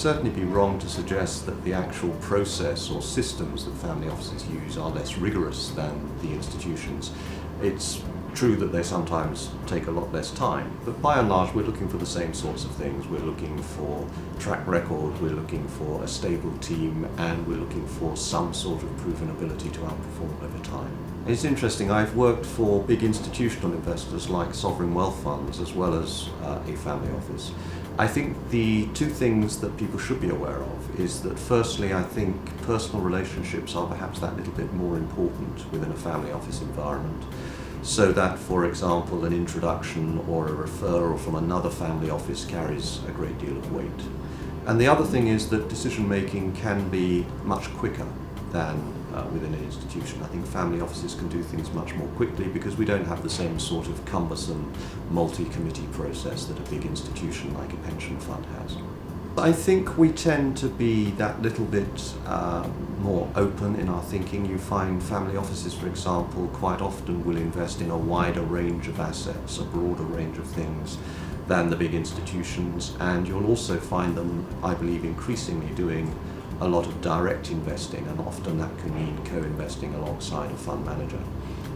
certainly be wrong to suggest that the actual process or systems that family offices use are less rigorous than the institutions. It's true that they sometimes take a lot less time, but by and large we're looking for the same sorts of things. We're looking for track record, we're looking for a stable team, and we're looking for some sort of proven ability to outperform over time. It's interesting, I've worked for big institutional investors like sovereign wealth funds as well as a family office. I think the two things that people should be aware of is that firstly I think personal relationships are perhaps that little bit more important within a family office environment. So that, for example, an introduction or a referral from another family office carries a great deal of weight. And the other thing is that decision making can be much quicker than within an institution. I think family offices can do things much more quickly because we don't have the same sort of cumbersome multi-committee process that a big institution like a pension fund has. I think we tend to be that little bit more open in our thinking. You find family offices, for example, quite often will invest in a wider range of assets, a broader range of things than the big institutions, and you'll also find them, I believe, increasingly doing a lot of direct investing, and often that can mean co-investing alongside a fund manager.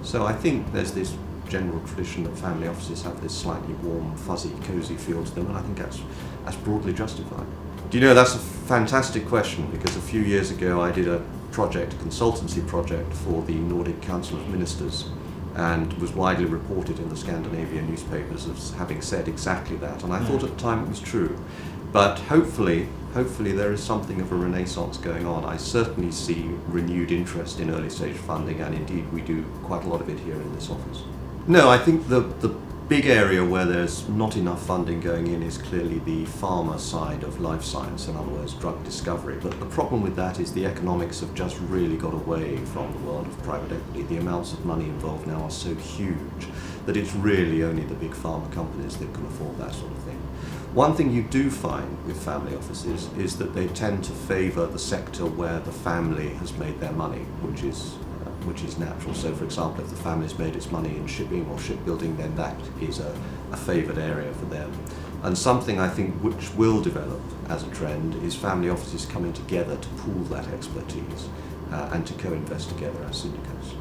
So I think there's this general tradition that family offices have this slightly warm, fuzzy, cosy feel to them, and I think that's broadly justified. Do you know, that's a fantastic question, because a few years ago I did a consultancy project for the Nordic Council of Ministers, and was widely reported in the Scandinavian newspapers as having said exactly that, and I thought at the time it was true. But hopefully there is something of a renaissance going on. I certainly see renewed interest in early stage funding, and indeed we do quite a lot of it here in this office. No, I think the big area where there's not enough funding going in is clearly the pharma side of life science, in other words, drug discovery. But the problem with that is the economics have just really got away from the world of private equity. The amounts of money involved now are so huge that it's really only the big pharma companies that can afford that sort of thing. One thing you do find with family offices is that they tend to favour the sector where the family has made their money, which is natural. So, for example, if the family's made its money in shipping or shipbuilding, then that is a favoured area for them. And something I think which will develop as a trend is family offices coming together to pool that expertise and to co-invest together as syndicates.